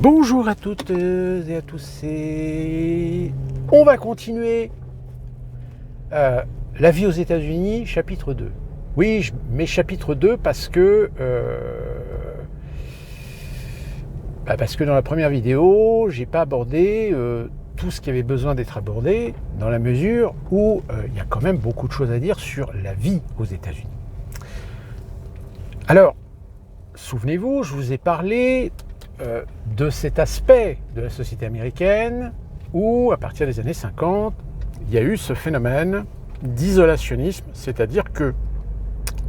Bonjour à toutes et à tous, on va continuer la vie aux États-Unis, chapitre 2. Oui, je mets chapitre 2 parce que dans la première vidéo, j'ai pas abordé tout ce qui avait besoin d'être abordé, dans la mesure où il y a quand même beaucoup de choses à dire sur la vie aux États-Unis. Alors, souvenez-vous, je vous ai parlé de cet aspect de la société américaine où, à partir des années 50, il y a eu ce phénomène d'isolationnisme, c'est-à-dire que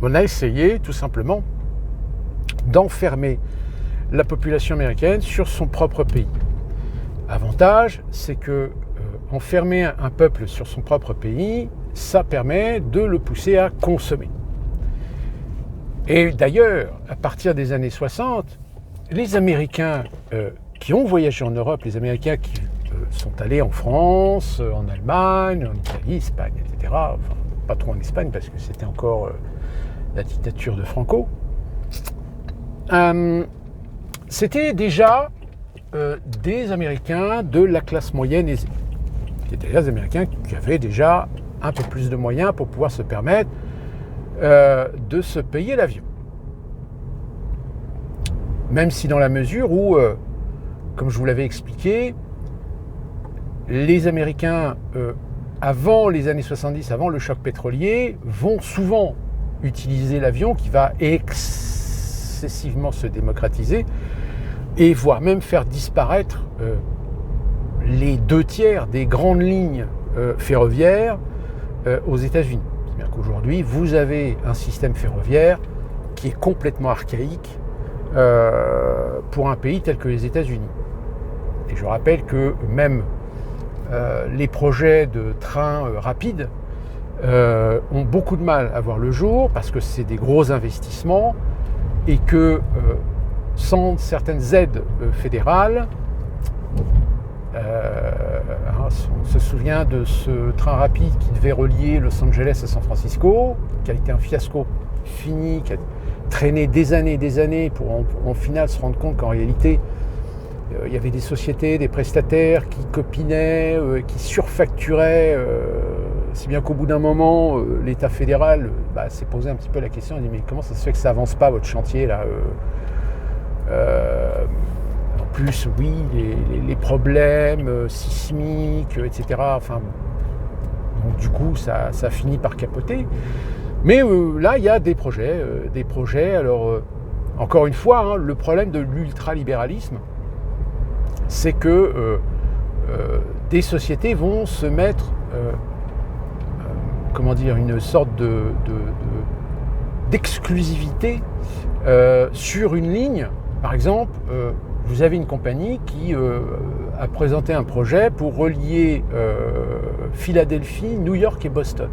on a essayé tout simplement d'enfermer la population américaine sur son propre pays. Avantage, c'est que enfermer un peuple sur son propre pays, ça permet de le pousser à consommer. Et d'ailleurs, à partir des années 60, les Américains qui ont voyagé en Europe, les Américains qui sont allés en France, en Allemagne, en Italie, Espagne, etc., enfin, pas trop en Espagne parce que c'était encore la dictature de Franco, c'était déjà des Américains de la classe moyenne aisée. C'était des Américains qui avaient déjà un peu plus de moyens pour pouvoir se permettre de se payer l'avion. Même si dans la mesure où, comme je vous l'avais expliqué, les Américains, avant les années 70, avant le choc pétrolier, vont souvent utiliser l'avion qui va excessivement se démocratiser et voire même faire disparaître les 2/3 des grandes lignes ferroviaires aux États-Unis. C'est-à-dire qu'aujourd'hui, vous avez un système ferroviaire qui est complètement archaïque pour un pays tel que les États-Unis. Et je rappelle que même les projets de trains rapides ont beaucoup de mal à voir le jour parce que c'est des gros investissements et que sans certaines aides fédérales, on se souvient de ce train rapide qui devait relier Los Angeles à San Francisco, qui a été un fiasco fini, qui a traîné des années pour en final se rendre compte qu'en réalité il y avait des sociétés, des prestataires qui copinaient, qui surfacturaient, si bien qu'au bout d'un moment l'État fédéral s'est posé un petit peu la question, il dit mais comment ça se fait que ça avance pas votre chantier là en plus oui les problèmes sismiques, etc. Enfin, donc du coup ça finit par capoter. Mais là, il y a des projets. Alors, encore une fois, le problème de l'ultralibéralisme, c'est que des sociétés vont se mettre, une sorte d'exclusivité sur une ligne. Par exemple, vous avez une compagnie qui a présenté un projet pour relier Philadelphie, New York et Boston.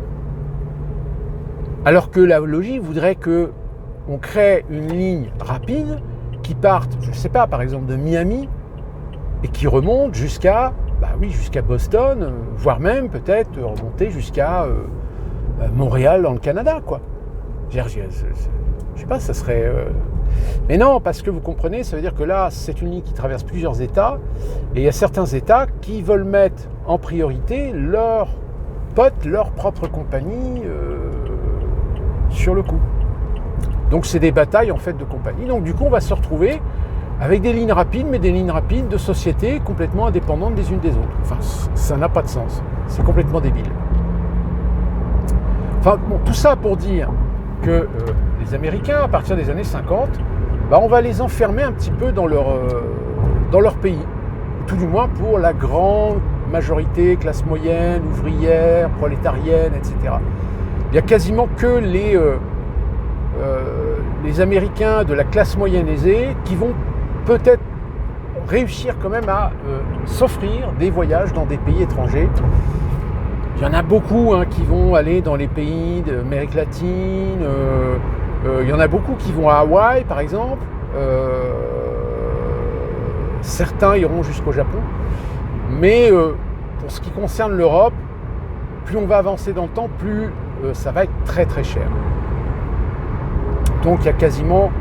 Alors que la logique voudrait qu'on crée une ligne rapide qui parte, je ne sais pas, par exemple de Miami et qui remonte jusqu'à Boston, voire même peut-être remonter jusqu'à Montréal dans le Canada, quoi. Je sais pas, ça serait... Mais non, parce que vous comprenez, ça veut dire que là, c'est une ligne qui traverse plusieurs États et il y a certains États qui veulent mettre en priorité leurs potes, leur propre compagnie sur le coup. Donc c'est des batailles en fait de compagnie. Donc du coup on va se retrouver avec des lignes rapides, mais des lignes rapides de sociétés complètement indépendantes des unes des autres. Enfin, ça n'a pas de sens. C'est complètement débile. Enfin bon, tout ça pour dire que les Américains, à partir des années 50, on va les enfermer un petit peu dans leur pays. Tout du moins pour la grande majorité, classe moyenne, ouvrière, prolétarienne, etc. Il n'y a quasiment que les Américains de la classe moyenne aisée qui vont peut-être réussir quand même à s'offrir des voyages dans des pays étrangers. Il y en a beaucoup qui vont aller dans les pays d'Amérique latine, il y en a beaucoup qui vont à Hawaï par exemple, certains iront jusqu'au Japon, mais pour ce qui concerne l'Europe, plus on va avancer dans le temps, plus ça va être très très cher. Donc il y a quasiment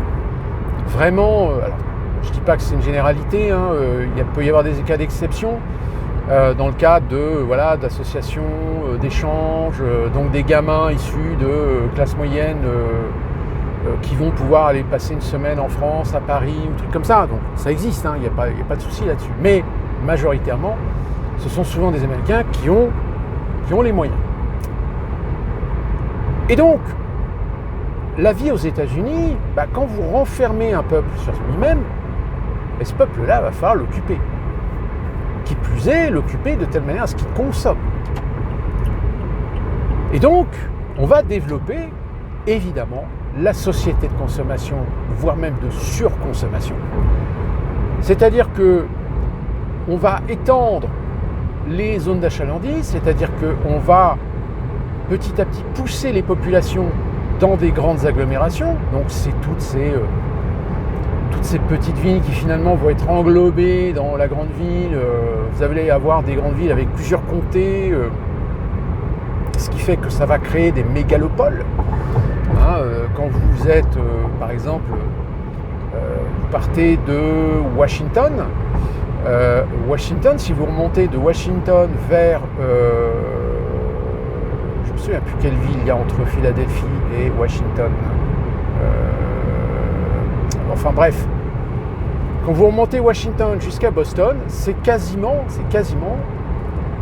vraiment... alors, je ne dis pas que c'est une généralité, hein, il peut y avoir des cas d'exception dans le cadre d'associations d'échanges, donc des gamins issus de classe moyenne qui vont pouvoir aller passer une semaine en France, à Paris, ou trucs comme ça. Donc ça existe, hein, il n'y a pas de souci là-dessus. Mais majoritairement, ce sont souvent des Américains qui ont les moyens. Et donc, la vie aux États-Unis, quand vous renfermez un peuple sur lui-même, ce peuple-là va falloir l'occuper. Qui plus est, l'occuper de telle manière à ce qu'il consomme. Et donc, on va développer, évidemment, la société de consommation, voire même de surconsommation. C'est-à-dire que on va étendre les zones d'achalandise, c'est-à-dire qu'on va petit à petit pousser les populations dans des grandes agglomérations. Donc c'est toutes ces petites villes qui finalement vont être englobées dans la grande ville. Vous allez avoir des grandes villes avec plusieurs comtés, ce qui fait que ça va créer des mégalopoles. Quand vous êtes, par exemple, vous partez de Washington, si vous remontez de Washington vers, je ne me souviens plus quelle ville il y a entre Philadelphie et Washington, enfin bref, quand vous remontez Washington jusqu'à Boston, c'est quasiment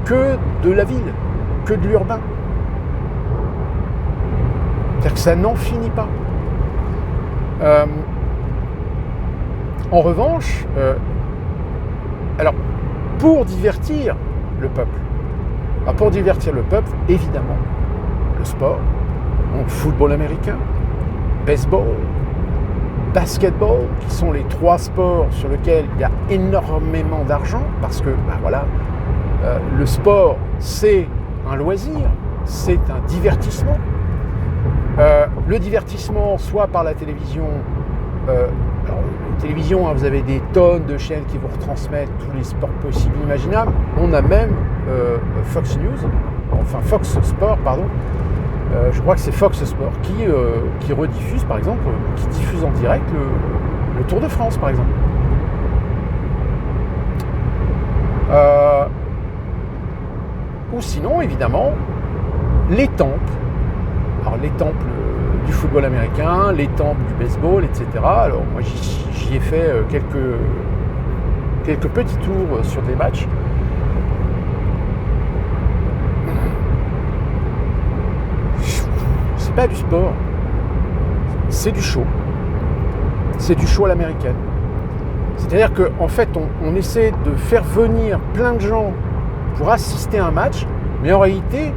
que de la ville, que de l'urbain. C'est-à-dire que ça n'en finit pas. En revanche, alors pour divertir le peuple, évidemment, le sport, donc football américain, baseball, basketball, qui sont les 3 sports sur lesquels il y a énormément d'argent, parce que le sport, c'est un loisir, c'est un divertissement. Le divertissement, soit par la télévision, vous avez des tonnes de chaînes qui vous retransmettent tous les sports possibles et imaginables. On a même Fox Sport, je crois que c'est Fox Sport qui rediffuse, par exemple, qui diffuse en direct le Tour de France, par exemple. Ou sinon, évidemment, les temples. Alors les temples du football américain, les temples du baseball, etc. Alors moi j'y ai fait quelques petits tours sur des matchs. C'est pas du sport, c'est du show. C'est du show à l'américaine. C'est-à-dire qu'en fait on essaie de faire venir plein de gens pour assister à un match, mais en réalité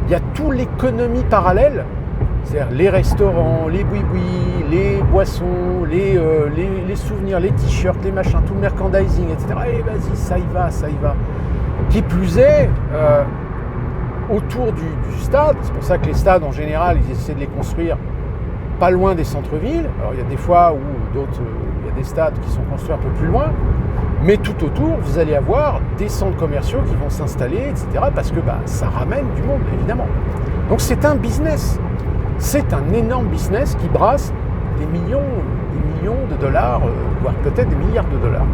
il y a toute l'économie parallèle, c'est-à-dire les restaurants, les boui-boui, les boissons, les souvenirs, les t-shirts, les machins, tout le merchandising, etc. Et vas-y, ça y va. Qui plus est, autour du stade, c'est pour ça que les stades en général, ils essaient de les construire pas loin des centres-villes. Alors il y a des fois où d'autres, il y a des stades qui sont construits un peu plus loin, mais tout autour, vous allez avoir des centres commerciaux qui vont s'installer, etc. Parce que ça ramène du monde, évidemment. Donc c'est un business. C'est un énorme business qui brasse des millions de dollars, voire peut-être des milliards de dollars.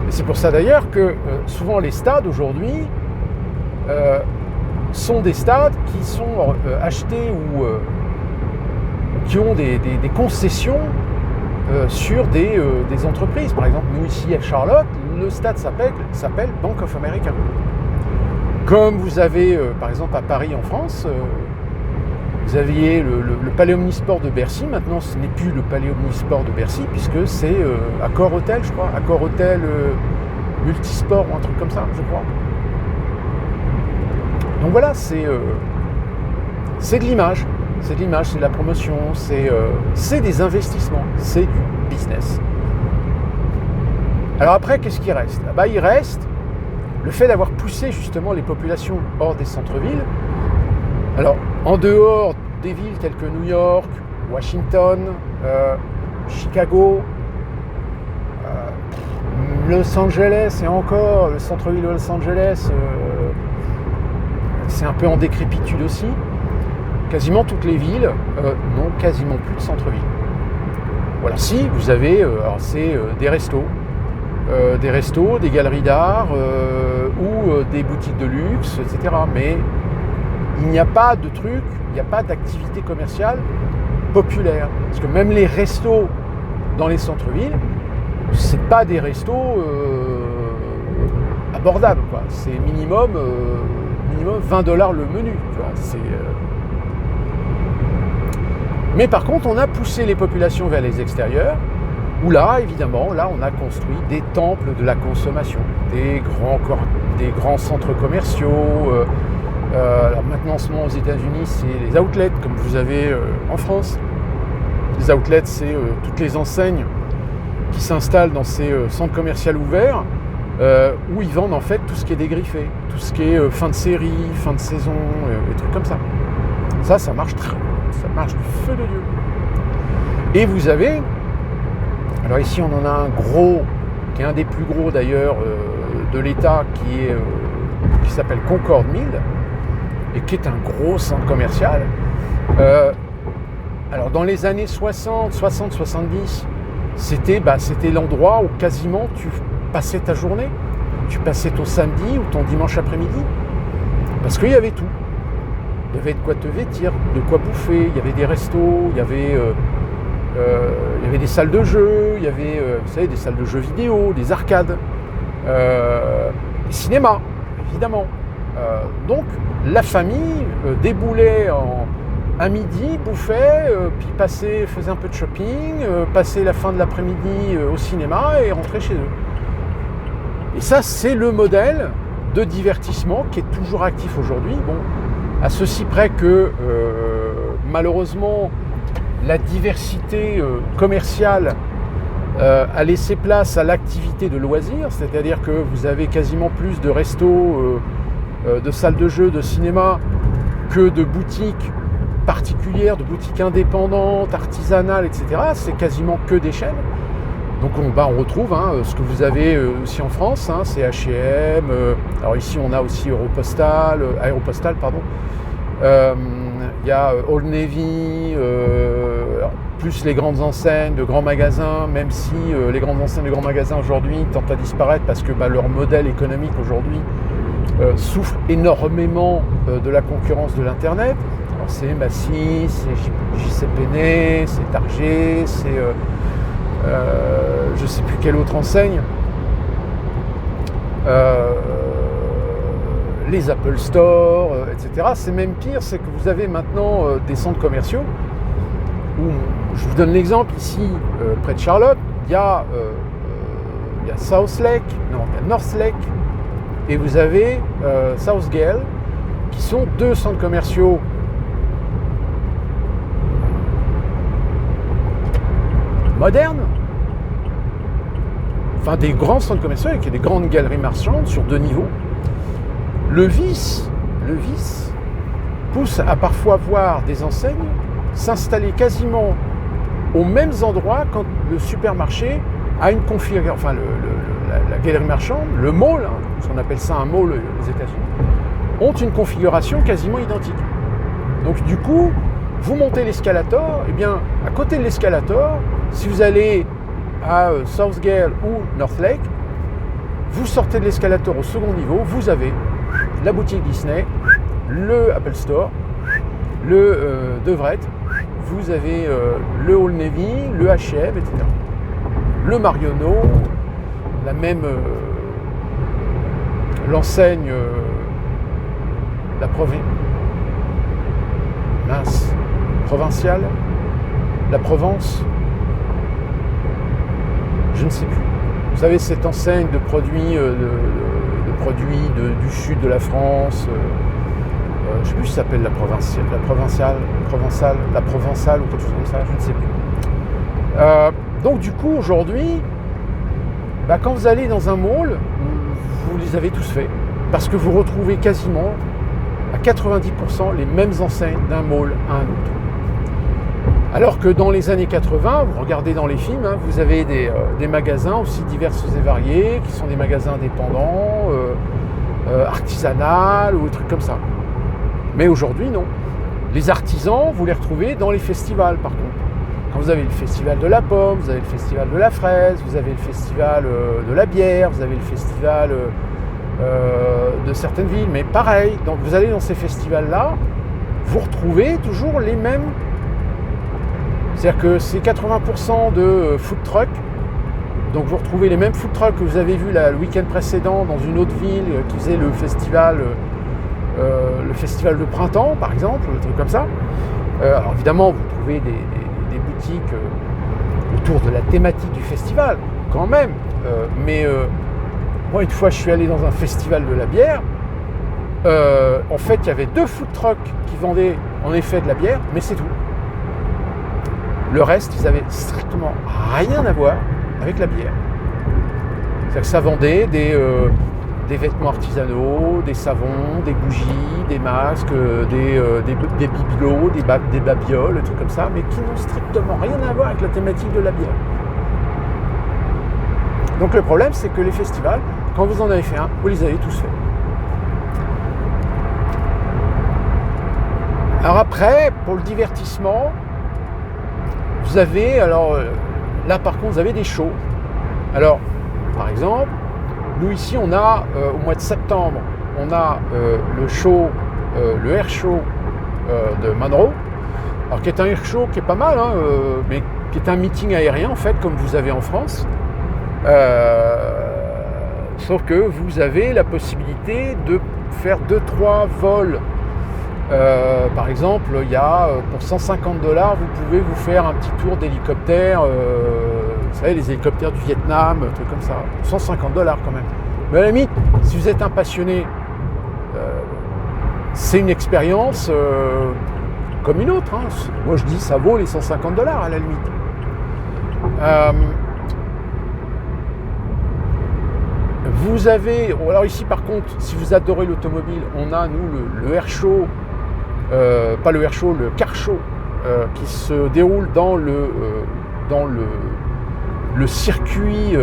Et c'est pour ça d'ailleurs que souvent les stades aujourd'hui sont des stades qui sont achetés ou qui ont des concessions sur des entreprises. Par exemple, nous ici à Charlotte, le stade s'appelle Bank of America. Comme vous avez, par exemple, à Paris en France, vous aviez le Palais Omnisport de Bercy. Maintenant, ce n'est plus le Palais Omnisport de Bercy, puisque c'est Accor Hotel, je crois. Accor Hotel Multisport ou un truc comme ça, je crois. Donc voilà, c'est de l'image. C'est de l'image, c'est de la promotion, c'est des investissements, c'est du business. Alors après, qu'est-ce qui reste ? Il reste le fait d'avoir poussé justement les populations hors des centres-villes. Alors, en dehors des villes telles que New York, Washington, Chicago, Los Angeles, et encore, le centre-ville de Los Angeles, c'est un peu en décrépitude aussi. Quasiment toutes les villes n'ont quasiment plus de centre-ville. Voilà, si vous avez, alors c'est des restos, des galeries d'art ou des boutiques de luxe, etc. Mais il n'y a pas de truc, il n'y a pas d'activité commerciale populaire. Parce que même les restos dans les centres-villes, c'est pas des restos abordables, quoi. C'est minimum 20$ le menu. Tu vois, Mais par contre, on a poussé les populations vers les extérieurs, où là, évidemment, on a construit des temples de la consommation, des grands centres commerciaux. Alors maintenant, en ce moment, aux États-Unis, c'est les outlets, comme vous avez en France. Les outlets, c'est toutes les enseignes qui s'installent dans ces centres commerciaux ouverts, où ils vendent en fait tout ce qui est dégriffé, tout ce qui est fin de série, fin de saison, des trucs comme ça. Ça marche très bien. Ça marche du feu de Dieu. Et vous avez, alors ici on en a un gros, qui est un des plus gros d'ailleurs de l'État, qui s'appelle Concorde Mill, et qui est un gros centre commercial. Alors dans les années 60-70, c'était l'endroit où quasiment tu passais ta journée. Tu passais ton samedi ou ton dimanche après-midi. Parce qu'il y avait tout. Il y avait de quoi te vêtir, de quoi bouffer, il y avait des restos, il y avait des salles de jeux, il y avait vous savez, des salles de jeux vidéo, des arcades, des cinémas, évidemment. Donc la famille déboulait à midi, bouffait, puis faisait un peu de shopping, passait la fin de l'après-midi au cinéma et rentrait chez eux. Et ça, c'est le modèle de divertissement qui est toujours actif aujourd'hui. Bon, à ceci près que malheureusement la diversité commerciale a laissé place à l'activité de loisirs, c'est-à-dire que vous avez quasiment plus de restos, de salles de jeux, de cinéma que de boutiques particulières, de boutiques indépendantes, artisanales, etc. C'est quasiment que des chaînes. Donc on retrouve ce que vous avez aussi en France, c'est H&M, alors ici on a aussi Aéropostale, il y a Old Navy, plus les grandes enseignes de grands magasins, même si les grandes enseignes de grands magasins aujourd'hui tentent à disparaître parce que leur modèle économique aujourd'hui souffre énormément de la concurrence de l'internet. Alors c'est Macy's, c'est JC Penney, c'est Target, c'est je ne sais plus quelle autre enseigne, les Apple Store, etc. C'est même pire, c'est que vous avez maintenant des centres commerciaux où, je vous donne l'exemple ici, près de Charlotte, il y a South Lake, il y a North Lake, et vous avez Southgate, qui sont deux centres commerciaux modernes, enfin des grands centres commerciaux avec des grandes galeries marchandes sur 2 niveaux. Le vice pousse à parfois voir des enseignes s'installer quasiment aux mêmes endroits quand le supermarché a une configuration, enfin la galerie marchande, le mall, ce qu'on appelle ça un mall aux États-Unis, ont une configuration quasiment identique. Donc du coup, vous montez l'escalator, et bien à côté de l'escalator, si vous allez à Southgate ou North Lake, vous sortez de l'escalator au second niveau, vous avez la boutique Disney, le Apple Store, le Devrett, vous avez le Old Navy, le H&M, etc. Le Marionneau, la même l'enseigne, provinciale, la Provence, je ne sais plus. Vous savez, cette enseigne de produits, du sud de la France, je ne sais plus si ça s'appelle la provençale ou quelque chose comme ça, je ne sais plus. Donc du coup, aujourd'hui, quand vous allez dans un mall, vous les avez tous faits, parce que vous retrouvez quasiment à 90% les mêmes enseignes d'un mall à un autre. Alors que dans les années 80, vous regardez dans les films, vous avez des magasins aussi divers et variés, qui sont des magasins indépendants, artisanaux ou des trucs comme ça. Mais aujourd'hui, non. Les artisans, vous les retrouvez dans les festivals, par contre. Quand vous avez le festival de la pomme, vous avez le festival de la fraise, vous avez le festival de la bière, vous avez le festival de certaines villes, mais pareil, donc vous allez dans ces festivals-là, vous retrouvez toujours les mêmes. C'est-à-dire que c'est 80% de food truck, donc vous retrouvez les mêmes food trucks que vous avez vu le week-end précédent dans une autre ville qui faisait le festival de printemps, par exemple, un truc comme ça. Alors évidemment, vous trouvez des boutiques autour de la thématique du festival, quand même. Mais moi, une fois, je suis allé dans un festival de la bière. En fait, il y avait 2 food trucks qui vendaient en effet de la bière, mais c'est tout. Le reste, ils avaient strictement rien à voir avec la bière. C'est-à-dire que ça vendait des vêtements artisanaux, des savons, des bougies, des masques, des bibelots, des babioles, des trucs comme ça, mais qui n'ont strictement rien à voir avec la thématique de la bière. Donc le problème, c'est que les festivals, quand vous en avez fait un, vous les avez tous faits. Alors après, pour le divertissement, vous avez, là par contre, vous avez des shows. Alors, par exemple, nous ici, on a, au mois de septembre, on a le show, le Air Show de Monroe, alors qui est un Air Show qui est pas mal, hein, mais qui est un meeting aérien, en fait, comme vous avez en France. Sauf que vous avez la possibilité de faire 2-3 vols. Par exemple, il y a pour 150 $, vous pouvez vous faire un petit tour d'hélicoptère, vous savez, les hélicoptères du Vietnam, un truc comme ça, 150 $ quand même. Mais à la limite, si vous êtes un passionné, c'est une expérience comme une autre. Hein. Moi je dis ça vaut les 150 $ à la limite. Vous avez, alors ici par contre, si vous adorez l'automobile, on a nous le Air Show, pas le Air Show, le Car Show, qui se déroule dans le circuit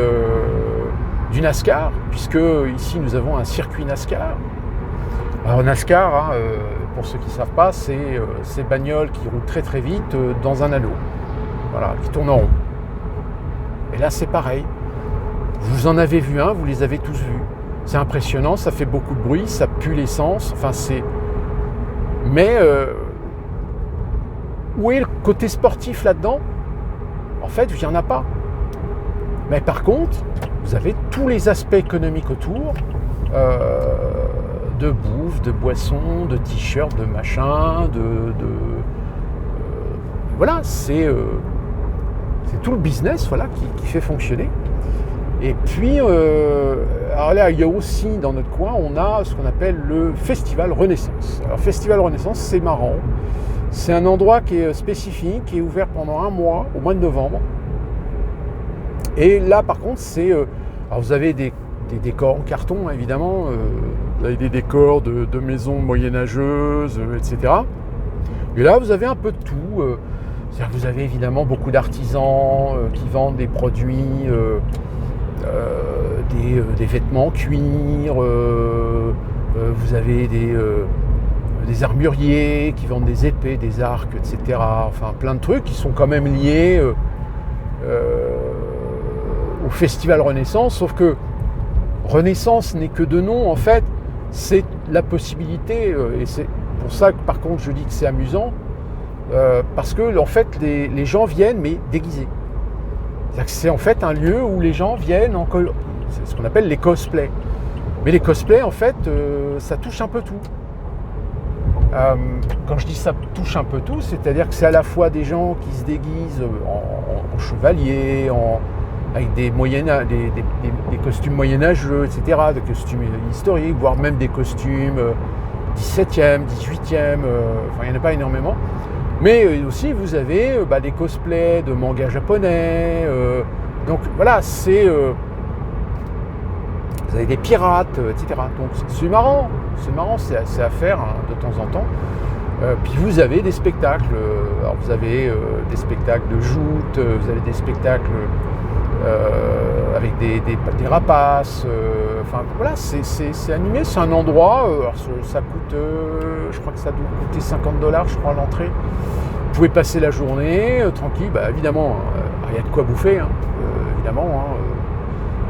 du NASCAR, puisque ici nous avons un circuit NASCAR. Alors NASCAR, hein, pour ceux qui ne savent pas, c'est ces bagnoles qui roulent très très vite dans un anneau, voilà, qui tournent en rond. Et là c'est pareil. Vous en avez vu un, vous les avez tous vus. C'est impressionnant, ça fait beaucoup de bruit, ça pue l'essence. Enfin, c'est. Mais où est le côté sportif là-dedans? En fait, il n'y en a pas. Mais par contre, vous avez tous les aspects économiques autour, de bouffe, de boissons, de t-shirts, de machins, voilà, c'est tout le business, voilà, qui fait fonctionner. Et puis, alors là, il y a aussi dans notre coin, on a ce qu'on appelle le Festival Renaissance. Alors, Festival Renaissance, c'est marrant. C'est un endroit qui est spécifique, qui est ouvert pendant un mois, au mois de novembre. Et là, par contre, c'est... alors, vous avez des décors en carton, hein, évidemment. Vous avez des décors de maisons moyenâgeuses, etc. Et là, vous avez un peu de tout. C'est-à-dire que vous avez évidemment beaucoup d'artisans qui vendent des produits... des vêtements en cuir, vous avez des armuriers qui vendent des épées, des arcs, etc. Enfin, plein de trucs qui sont quand même liés au Festival Renaissance, sauf que Renaissance n'est que de nom, en fait, c'est la possibilité, et c'est pour ça que par contre je dis que c'est amusant, parce que en fait les gens viennent mais déguisés. C'est en fait un lieu où les gens viennent c'est ce qu'on appelle les cosplays. Mais les cosplays, en fait, ça touche un peu tout. Quand je dis ça touche un peu tout, c'est-à-dire que c'est à la fois des gens qui se déguisent en chevalier, avec des costumes moyenâgeux, etc., des costumes historiques, voire même des costumes 17e, 18e, enfin il n'y en a pas énormément. Mais aussi, vous avez des cosplays de mangas japonais. Donc voilà, c'est... vous avez des pirates, etc. Donc c'est marrant, c'est à faire hein, de temps en temps. Puis vous avez des spectacles. Alors vous avez des spectacles de joutes, vous avez des spectacles avec des rapaces. Enfin voilà, c'est animé, c'est un endroit. Alors ça coûte, je crois que ça doit coûter 50 $, je crois, à l'entrée. pouvez passer la journée tranquille, évidemment, il y a de quoi bouffer, évidemment.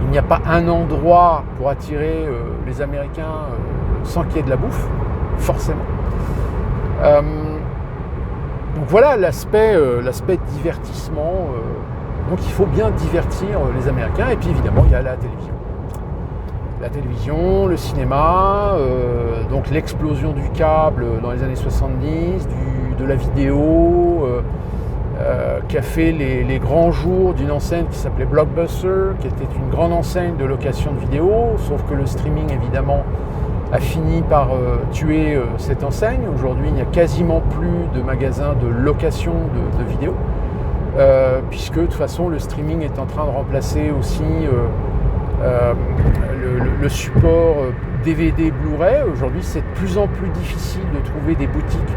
Il n'y a pas un endroit pour attirer les Américains sans qu'il y ait de la bouffe, forcément. Donc voilà l'aspect divertissement. Donc il faut bien divertir les Américains. Et puis évidemment, il y a la télévision. La télévision, le cinéma, donc l'explosion du câble dans les années 70, de la vidéo, qui a fait les grands jours d'une enseigne qui s'appelait Blockbuster, qui était une grande enseigne de location de vidéos, sauf que le streaming, évidemment, a fini par tuer cette enseigne. Aujourd'hui, il n'y a quasiment plus de magasins de location de vidéos, puisque de toute façon, le streaming est en train de remplacer aussi le support DVD Blu-ray. Aujourd'hui, c'est de plus en plus difficile de trouver des boutiques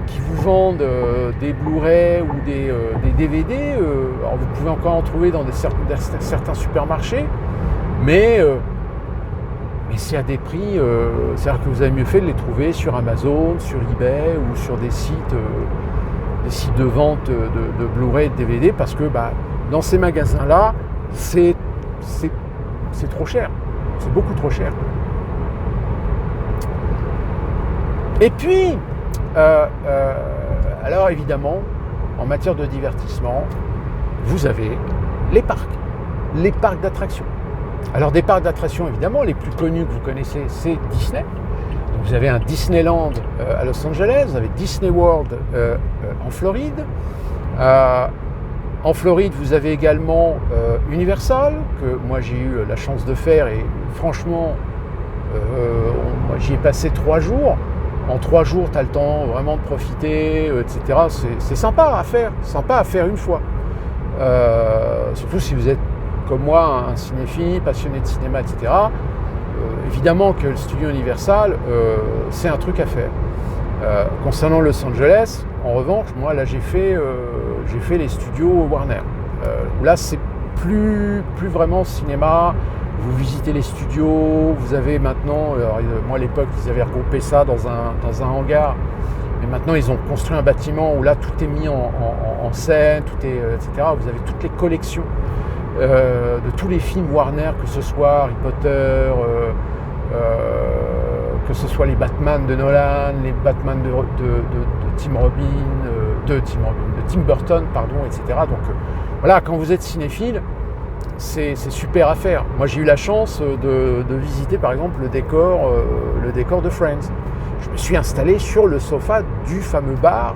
qui vous vendent des Blu-ray ou des DVD. Alors vous pouvez encore en trouver dans certains supermarchés, mais c'est à des prix, c'est-à-dire que vous avez mieux fait de les trouver sur Amazon, sur eBay ou sur des sites de vente de Blu-ray et de DVD, parce que dans ces magasins-là, c'est trop cher, c'est beaucoup trop cher. Et puis, alors évidemment, en matière de divertissement, vous avez les parcs d'attractions. Alors des parcs d'attractions, évidemment, les plus connus que vous connaissez, c'est Disney. Donc, vous avez un Disneyland à Los Angeles, vous avez Disney World en Floride. En Floride, vous avez également Universal, que moi j'ai eu la chance de faire, et franchement, j'y ai passé 3 jours. En 3 jours, tu as le temps vraiment de profiter, etc. C'est sympa à faire une fois. Surtout si vous êtes, comme moi, un cinéphile, passionné de cinéma, etc. Évidemment que le studio Universal, c'est un truc à faire. Concernant Los Angeles, en revanche, moi là j'ai fait les studios Warner. Où là c'est plus vraiment cinéma. Vous visitez les studios, vous avez maintenant, moi à l'époque ils avaient regroupé ça dans un hangar, mais maintenant ils ont construit un bâtiment où là tout est mis en scène, tout est, etc. Vous avez toutes les collections de tous les films Warner, que ce soit Harry Potter, que ce soit les Batman de Nolan, les Batman de Tim Burton, pardon, etc. Donc voilà, quand vous êtes cinéphile, c'est super à faire. Moi j'ai eu la chance de visiter par exemple le décor de Friends. Je me suis installé sur le sofa du fameux bar,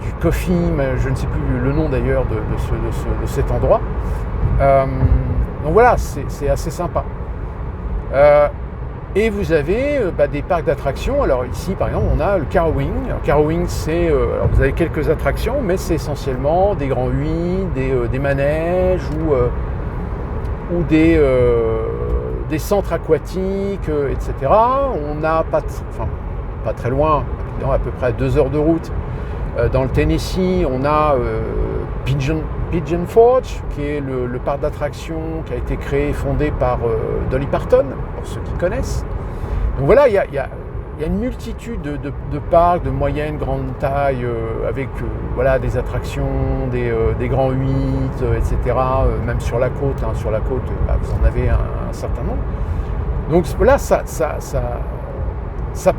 du Coffee, je ne sais plus le nom d'ailleurs de cet endroit. Donc voilà, c'est assez sympa. Et vous avez des parcs d'attractions. Alors ici par exemple on a le Carowing. Alors, Carowing c'est, alors vous avez quelques attractions, mais c'est essentiellement des grands huit, des manèges ou des centres aquatiques, etc. On a pas très loin, à peu près 2 heures de route, dans le Tennessee, on a Pigeon Forge, qui est le parc d'attractions qui a été créé et fondé par Dolly Parton, pour ceux qui connaissent. Donc voilà, il y a une multitude de parcs de moyenne, grande taille, avec des attractions, des grands 8, etc. Même sur la côte, vous en avez un certain nombre. Donc là, ça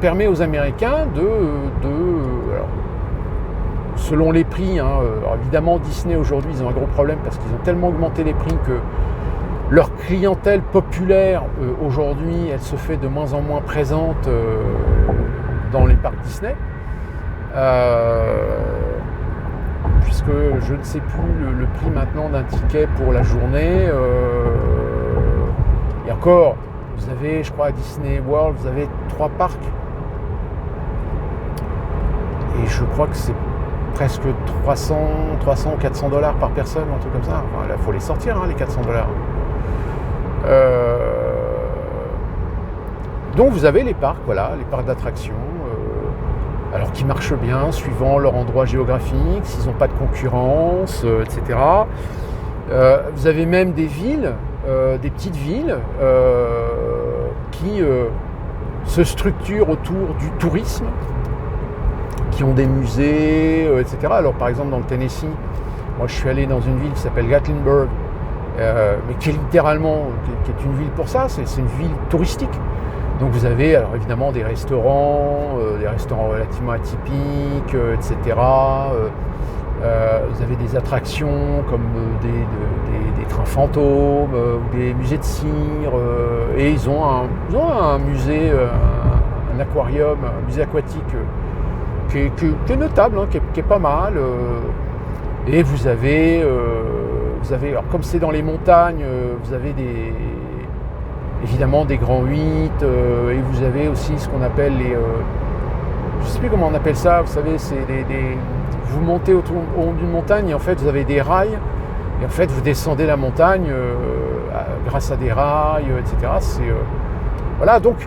permet aux Américains alors, selon les prix, alors évidemment Disney aujourd'hui ils ont un gros problème parce qu'ils ont tellement augmenté les prix que leur clientèle populaire aujourd'hui elle se fait de moins en moins présente dans les parcs Disney, puisque je ne sais plus le prix maintenant d'un ticket pour la journée, et encore vous avez, je crois, à Disney World vous avez 3 parcs et je crois que c'est presque 300 ou 400 $ par personne, un truc comme ça. Enfin, là, il faut les sortir, les 400 $. Donc vous avez les parcs, les parcs d'attractions, alors qui marchent bien suivant leur endroit géographique, s'ils n'ont pas de concurrence, etc. Vous avez même des villes, des petites villes, qui se structurent autour du tourisme. qui ont des musées, etc. Alors par exemple dans le Tennessee, moi je suis allé dans une ville qui s'appelle Gatlinburg, mais qui est littéralement, qui est une ville pour ça, c'est une ville touristique. Donc vous avez alors évidemment des restaurants relativement atypiques, etc. Vous avez des attractions comme des trains fantômes, ou des musées de cire, et ils ont un musée, un aquarium, un musée aquatique qui est notable, hein, qui est pas mal. Et vous avez alors comme c'est dans les montagnes, vous avez évidemment des grands 8, et vous avez aussi ce qu'on appelle les... je ne sais plus comment on appelle ça, vous savez, c'est vous montez au haut d'une montagne et en fait vous avez des rails, et en fait vous descendez la montagne grâce à des rails, etc. Voilà, donc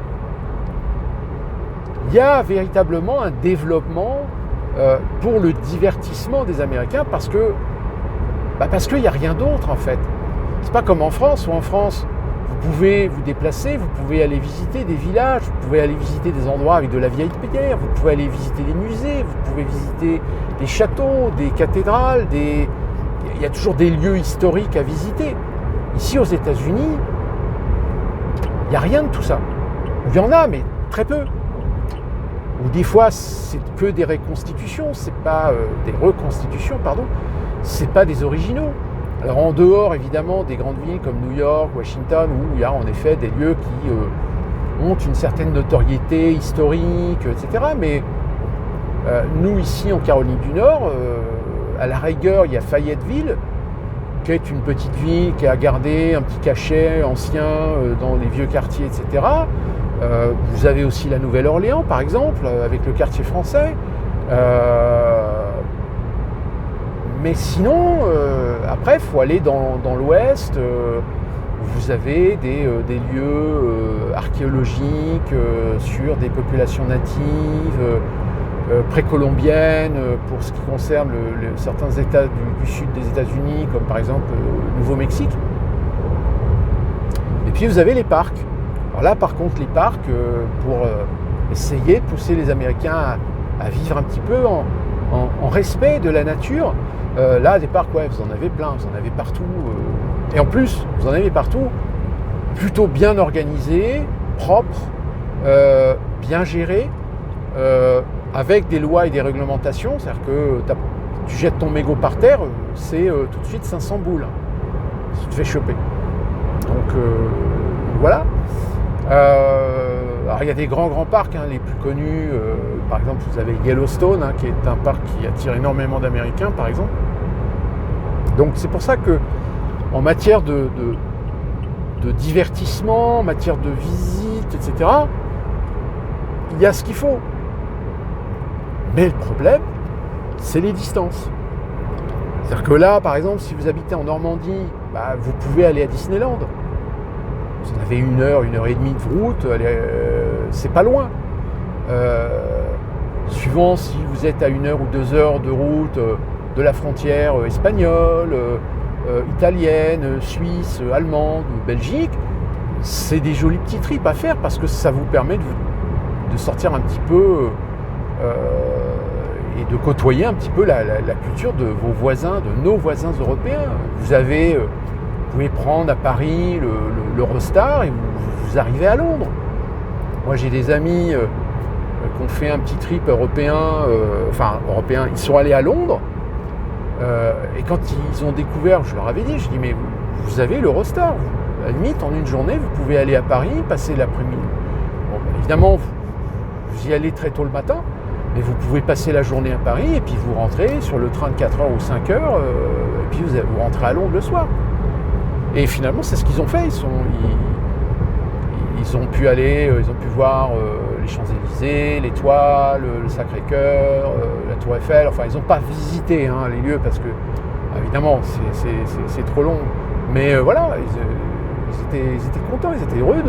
il y a véritablement un développement pour le divertissement des Américains parce qu'il n'y a rien d'autre en fait. C'est pas comme en France, où en France vous pouvez vous déplacer, vous pouvez aller visiter des villages, vous pouvez aller visiter des endroits avec de la vieille pierre, vous pouvez aller visiter des musées, vous pouvez visiter des châteaux, des cathédrales, il y a toujours des lieux historiques à visiter. Ici aux États-Unis, il n'y a rien de tout ça. Il y en a, mais très peu. Ou des fois, c'est que des reconstitutions, c'est pas c'est pas des originaux. Alors en dehors, évidemment, des grandes villes comme New York, Washington, où il y a en effet des lieux qui ont une certaine notoriété historique, etc. Mais nous, ici, en Caroline du Nord, à la rigueur, il y a Fayetteville, qui est une petite ville qui a gardé un petit cachet ancien dans les vieux quartiers, etc. Vous avez aussi la Nouvelle-Orléans, par exemple, avec le quartier français. Mais sinon, après, il faut aller dans l'ouest, où vous avez des lieux archéologiques sur des populations natives, précolombiennes, pour ce qui concerne certains États du sud des États-Unis, comme par exemple le Nouveau-Mexique. Et puis vous avez les parcs. Alors là, par contre, les parcs, pour essayer de pousser les Américains à vivre un petit peu en respect de la nature, là, des parcs, ouais, vous en avez plein, vous en avez partout. Et en plus, vous en avez partout, plutôt bien organisés, propres, bien gérés, avec des lois et des réglementations. C'est-à-dire que tu jettes ton mégot par terre, c'est tout de suite 500 boules. Tu te fais choper. Donc, voilà. Alors il y a des grands parcs, hein, les plus connus, par exemple vous avez Yellowstone, hein, qui est un parc qui attire énormément d'Américains par exemple. Donc c'est pour ça que en matière de divertissement, en matière de visite, etc., il y a ce qu'il faut. Mais le problème, c'est les distances. C'est-à-dire que là, par exemple, si vous habitez en Normandie, vous pouvez aller à Disneyland. Vous en avez 1 heure, 1 heure et demie de route, c'est pas loin. Suivant si vous êtes à 1 heure ou 2 heures de route de la frontière espagnole, italienne, suisse, allemande, Belgique, c'est des jolis petits trips à faire parce que ça vous permet de sortir un petit peu et de côtoyer un petit peu la culture de vos voisins, de nos voisins européens. Vous pouvez prendre à Paris l'Eurostar et vous arrivez à Londres. Moi j'ai des amis qui ont fait un petit trip européen, ils sont allés à Londres, et quand ils ont découvert, je leur avais dit, je dis mais vous avez l'Eurostar, à la limite en une journée vous pouvez aller à Paris, passer l'après-midi. Bon, évidemment vous y allez très tôt le matin, mais vous pouvez passer la journée à Paris et puis vous rentrez sur le train de 4 heures ou 5 heures, et puis vous rentrez à Londres le soir. Et finalement, c'est ce qu'ils ont fait. Ils ont pu aller, ils ont pu voir les Champs-Élysées, l'Étoile, le Sacré-Cœur, la Tour Eiffel. Enfin, ils n'ont pas visité les lieux parce que, évidemment, c'est trop long. Mais voilà, ils étaient contents, ils étaient heureux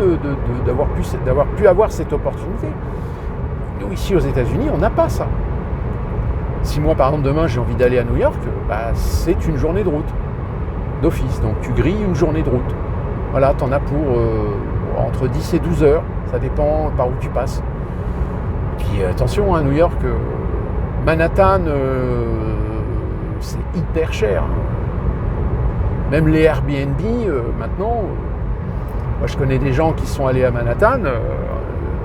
d'avoir pu avoir cette opportunité. Nous, ici aux États-Unis, on n'a pas ça. Si moi, par exemple, demain, j'ai envie d'aller à New York, c'est une journée de route. D'office, donc tu grilles une journée de route. Voilà, t'en as pour entre 10 et 12 heures, ça dépend par où tu passes. Et puis attention, à New York, Manhattan, c'est hyper cher. Même les Airbnb, maintenant, moi je connais des gens qui sont allés à Manhattan,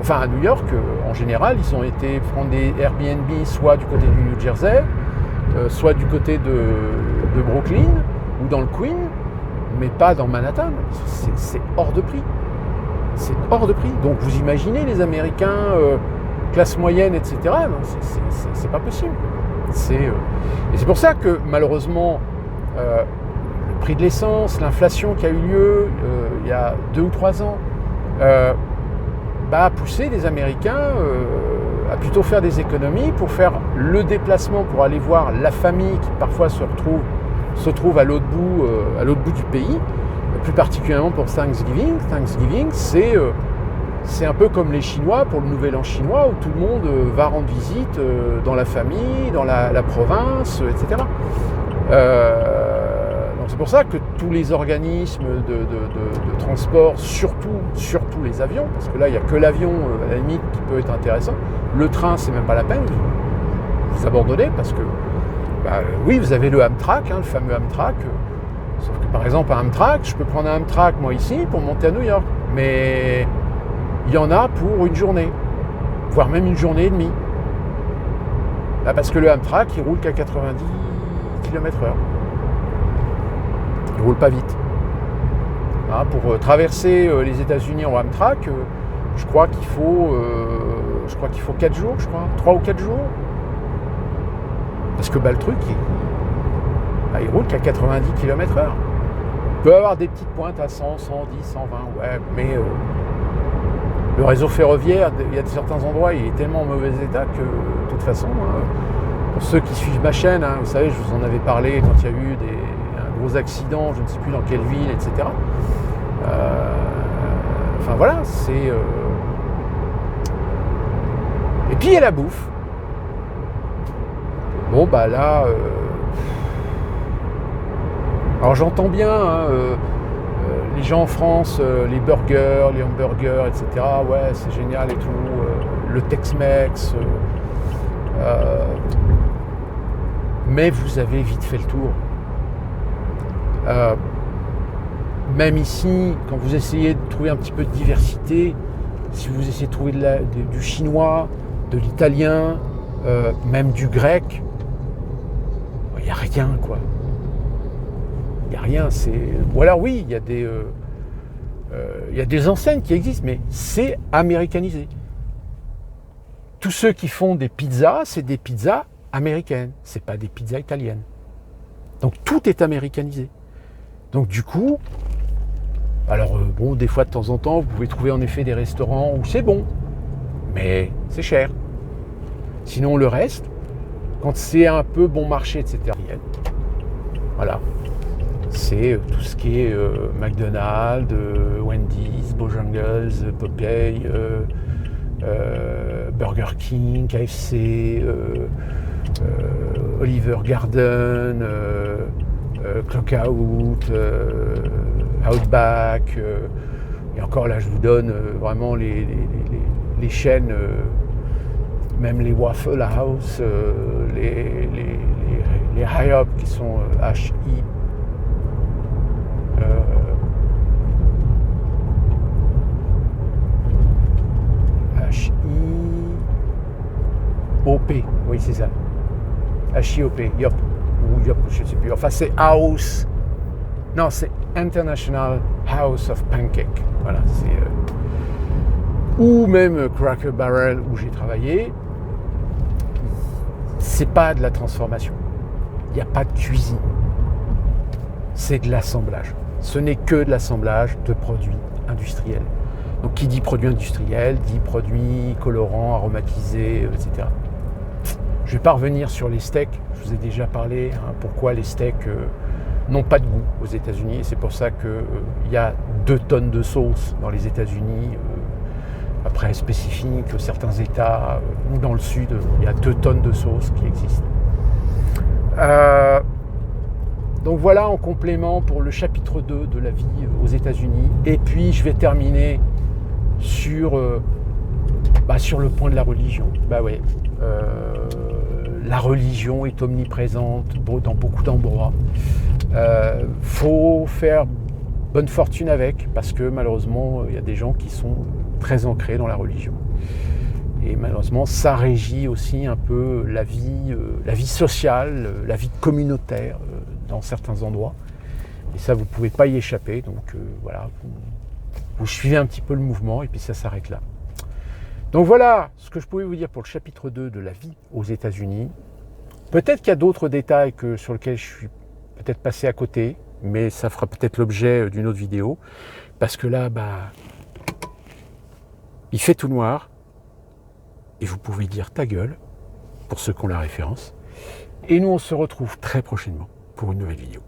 enfin à New York, en général, ils ont été prendre des Airbnb soit du côté du New Jersey, soit du côté de Brooklyn ou dans le Queen, mais pas dans Manhattan. C'est hors de prix. C'est hors de prix. Donc vous imaginez les Américains, classe moyenne, etc. Non, c'est pas possible. Et c'est pour ça que malheureusement, le prix de l'essence, l'inflation qui a eu lieu il y a 2 ou 3 ans, a poussé les Américains à plutôt faire des économies pour faire le déplacement pour aller voir la famille qui parfois se trouve à l'autre bout du pays, plus particulièrement pour Thanksgiving. Thanksgiving, c'est un peu comme les Chinois pour le Nouvel An chinois où tout le monde va rendre visite dans la famille, dans la province, etc. Donc c'est pour ça que tous les organismes de transport, surtout les avions, parce que là il n'y a que l'avion à la limite qui peut être intéressant. Le train, c'est même pas la peine, vous abandonnez parce que oui, vous avez le Amtrak, le fameux Amtrak. Sauf que par exemple, un Amtrak, je peux prendre un Amtrak moi ici pour monter à New York, mais il y en a pour une journée, voire même une journée et demie. Parce que le Amtrak, il roule qu'à 90 km/h. Il roule pas vite. Pour traverser les États-Unis en Amtrak, je crois qu'il faut 4 jours, 3 ou 4 jours. Parce que le truc, il roule qu'à 90 km/h. Il peut avoir des petites pointes à 100, 110, 120, ouais, mais le réseau ferroviaire, il y a certains endroits, il est tellement en mauvais état que, de toute façon, pour ceux qui suivent ma chaîne, vous savez, je vous en avais parlé quand il y a eu un gros accident, je ne sais plus dans quelle ville, etc. Enfin voilà, c'est... Et puis il y a la bouffe. Bon, là... Alors j'entends bien, les gens en France, les burgers, les hamburgers, etc. Ouais, c'est génial et tout. Le Tex-Mex. Mais vous avez vite fait le tour. Même ici, quand vous essayez de trouver un petit peu de diversité, si vous essayez de trouver du chinois, de l'italien, même du grec, il n'y a rien, quoi. Il n'y a rien. Ou alors oui, il y a des enseignes qui existent, mais c'est américanisé. Tous ceux qui font des pizzas, c'est des pizzas américaines, c'est pas des pizzas italiennes. Donc tout est américanisé. Donc du coup, alors des fois de temps en temps, vous pouvez trouver en effet des restaurants où c'est bon, mais c'est cher. Sinon le reste, quand c'est un peu bon marché, etc. Voilà. C'est tout ce qui est McDonald's, Wendy's, Bojangles, Popeye, Burger King, KFC, Oliver Garden, Clockout, Outback. Et encore là, je vous donne vraiment les chaînes, même les Waffle House, les High-Up qui sont HI. HIOP, oui c'est ça. HIOP, Yop, ou Yop, je ne sais plus. Enfin c'est House, non c'est International House of Pancake. Voilà, ou même Cracker Barrel où j'ai travaillé. C'est pas de la transformation. Il n'y a pas de cuisine. C'est de l'assemblage. Ce n'est que de l'assemblage de produits industriels. Donc qui dit produit industriel, dit produits colorants, aromatisés, etc. Je ne vais pas revenir sur les steaks, je vous ai déjà parlé, pourquoi les steaks n'ont pas de goût aux États-Unis. Et c'est pour ça qu'il y a 2 tonnes de sauce dans les États-Unis. Après, spécifique, certains États, ou dans le sud, il y a 2 tonnes de sauce qui existent. Donc voilà en complément pour le chapitre 2 de la vie aux États-Unis. Et puis je vais terminer sur le point de la religion. la religion est omniprésente dans beaucoup d'endroits. Faut faire bonne fortune avec, parce que malheureusement, il y a des gens qui sont très ancrés dans la religion. Et malheureusement, ça régit aussi un peu la vie sociale, la vie communautaire dans certains endroits. Et ça, vous ne pouvez pas y échapper. Donc voilà, vous suivez un petit peu le mouvement et puis ça s'arrête là. Donc voilà ce que je pouvais vous dire pour le chapitre 2 de la vie aux États-Unis. Peut-être qu'il y a d'autres détails sur lesquels je suis peut-être passé à côté, mais ça fera peut-être l'objet d'une autre vidéo. Parce que là, il fait tout noir. Et vous pouvez dire ta gueule, pour ceux qui ont la référence. Et nous, on se retrouve très prochainement pour une nouvelle vidéo.